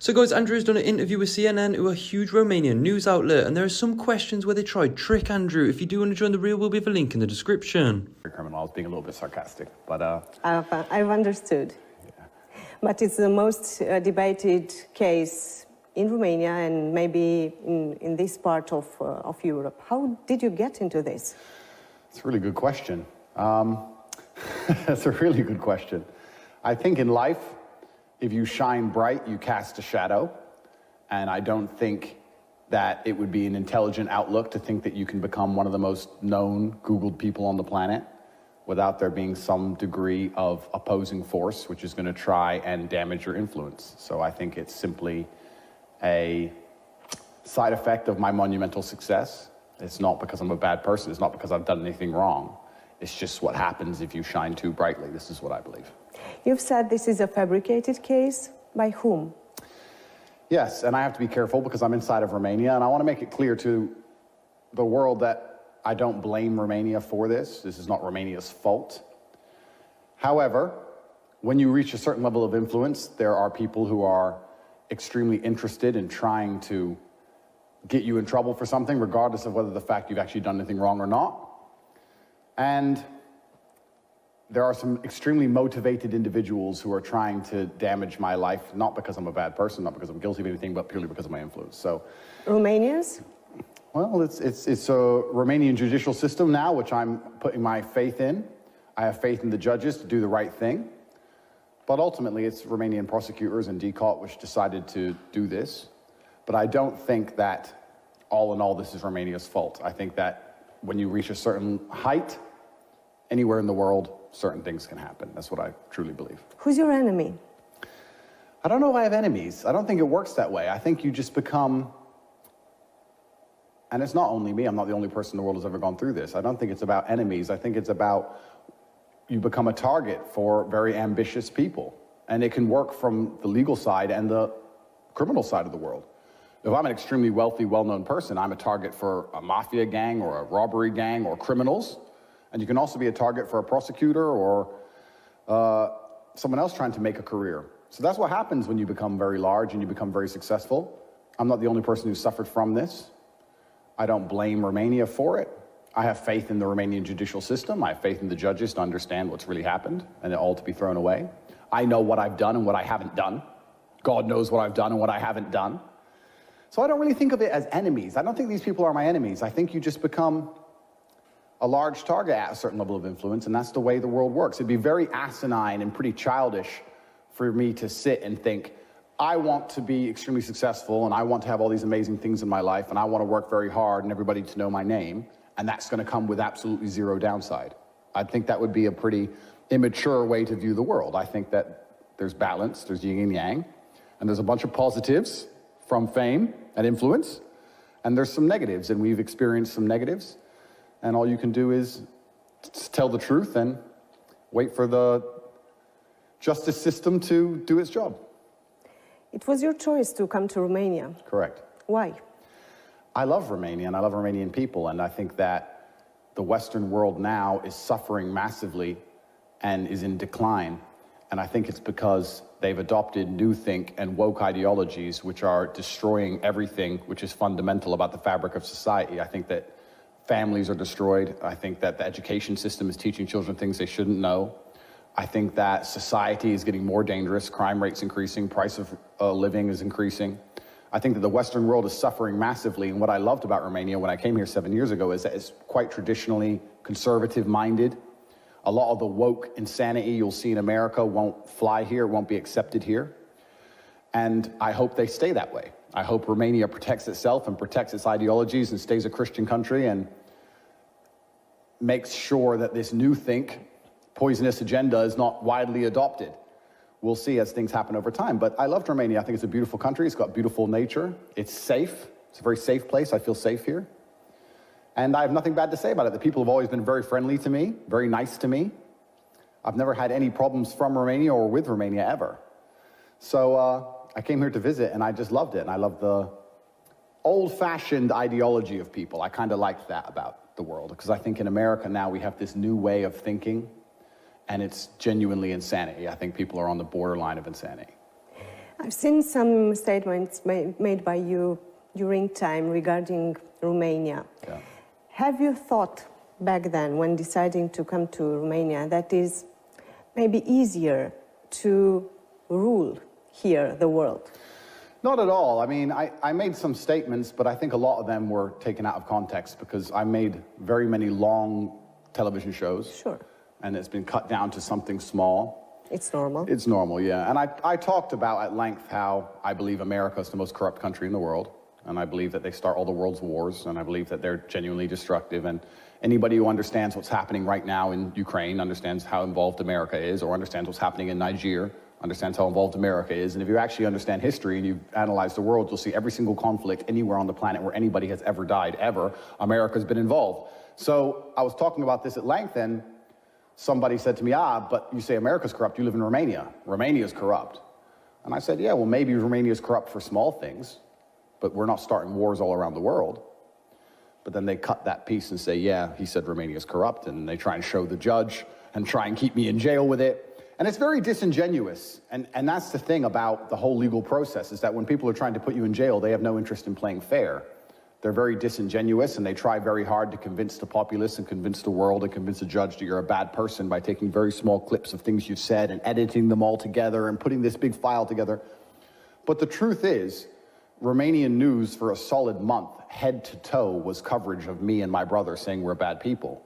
So guys, Andrew's done an interview with CNN, who are a huge Romanian news outlet, and there are some questions where they tried trick Andrew. If you do want to join the reel, we'll leave a link in the description. Criminal, I was being a little bit sarcastic, but I've understood. yeah. But it's the most debated case in Romania and maybe in this part of Europe. How did you get into this? It's a really good question. That's a really good question. I think in life, if you shine bright, you cast a shadow. And I don't think that it would be an intelligent outlook to think that you can become one of the most known, Googled people on the planet without there being some degree of opposing force, which is going to try and damage your influence. So I think it's simply a side effect of my monumental success. It's not because I'm a bad person. It's not because I've done anything wrong. It's just what happens if you shine too brightly. This is what I believe. You've said this is a fabricated case. By whom? Yes, and I have to be careful because I'm inside of Romania, and I want to make it clear to the world that I don't blame Romania for this. This is not Romania's fault. However, when you reach a certain level of influence, there are people who are extremely interested in trying to get you in trouble for something, regardless of whether the fact you've actually done anything wrong or not. And there are some extremely motivated individuals who are trying to damage my life, not because I'm a bad person, not because I'm guilty of anything, but purely because of my influence. So, Romanians? well, it's a Romanian judicial system now, which I'm putting my faith in. I have faith in the judges to do the right thing. But ultimately, it's Romanian prosecutors and DCOT which decided to do this. But I don't think that, all in all, this is Romania's fault. I think that when you reach a certain height, anywhere in the world, certain things can happen. That's what I truly believe. Who's your enemy? I don't know if I have enemies. I don't think it works that way. I think you just become, and it's not only me, I'm not the only person in the world who's ever gone through this. I don't think it's about enemies. I think it's about you become a target for very ambitious people. And it can work from the legal side and the criminal side of the world. If I'm an extremely wealthy, well-known person, I'm a target for a mafia gang or a robbery gang or criminals. And you can also be a target for a prosecutor or someone else trying to make a career. So that's what happens when you become very large and you become very successful. I'm not the only person who suffered from this. I don't blame Romania for it. I have faith in the Romanian judicial system. I have faith in the judges to understand what's really happened and it all to be thrown away. I know what I've done and what I haven't done. God knows what I've done and what I haven't done. So I don't really think of it as enemies. I don't think these people are my enemies. I think you just become a large target at a certain level of influence, and that's the way the world works. It'd be very asinine and pretty childish for me to sit and think, I want to be extremely successful, and I want to have all these amazing things in my life, and I want to work very hard and everybody to know my name, and that's going to come with absolutely zero downside. I think that would be a pretty immature way to view the world. I think that there's balance, there's yin and yang, and there's a bunch of positives from fame and influence, and there's some negatives, and we've experienced some negatives. And all you can do is tell the truth and wait for the justice system to do its job. It was your choice to come to Romania. Correct. Why? I love Romania and I love Romanian people, and I think that the Western world now is suffering massively and is in decline. And I think it's because they've adopted newthink and woke ideologies which are destroying everything which is fundamental about the fabric of society. I think that families are destroyed. I think that the education system is teaching children things they shouldn't know. I think that society is getting more dangerous. Crime rate's increasing. Price of living is increasing. I think that the Western world is suffering massively. And what I loved about Romania when I came here 7 years ago is that it's quite traditionally conservative-minded. A lot of the woke insanity you'll see in America won't fly here, won't be accepted here. And I hope they stay that way. I hope Romania protects itself and protects its ideologies and stays a Christian country and makes sure that this new think, poisonous agenda is not widely adopted. We'll see as things happen over time. But I loved Romania. I think it's a beautiful country. It's got beautiful nature. It's safe. It's a very safe place. I feel safe here. And I have nothing bad to say about it. The people have always been very friendly to me, very nice to me. I've never had any problems from Romania or with Romania ever. So I came here to visit and I just loved it. And I love the old-fashioned ideology of people. I kind of liked that about the world, because I think in America now we have this new way of thinking, and it's genuinely insanity. I think people are on the borderline of insanity. I've seen some statements made by you during time regarding Romania. Yeah. Have you thought back then, when deciding to come to Romania, that is maybe easier to rule here the world? Not at all. I mean, I made some statements, but I think a lot of them were taken out of context because I made very many long television shows. Sure. And it's been cut down to something small. It's normal. It's normal, yeah. And I talked about at length how I believe America is the most corrupt country in the world. And I believe that they start all the world's wars. And I believe that they're genuinely destructive. And anybody who understands what's happening right now in Ukraine understands how involved America is, or understands what's happening in Niger, understands how involved America is. And if you actually understand history and you analyze the world, you'll see every single conflict anywhere on the planet where anybody has ever died, ever, America's been involved. So I was talking about this at length, and somebody said to me, but you say America's corrupt, you live in Romania. Romania's corrupt. And I said, yeah, well, maybe Romania's corrupt for small things, but we're not starting wars all around the world. But then they cut that piece and say, yeah, he said Romania's corrupt, and they try and show the judge and try and keep me in jail with it. And it's very disingenuous. And that's the thing about the whole legal process, is that when people are trying to put you in jail, they have no interest in playing fair. They're very disingenuous, and they try very hard to convince the populace and convince the world and convince a judge that you're a bad person by taking very small clips of things you've said and editing them all together and putting this big file together. But the truth is, Romanian news for a solid month, head to toe, was coverage of me and my brother saying we're bad people.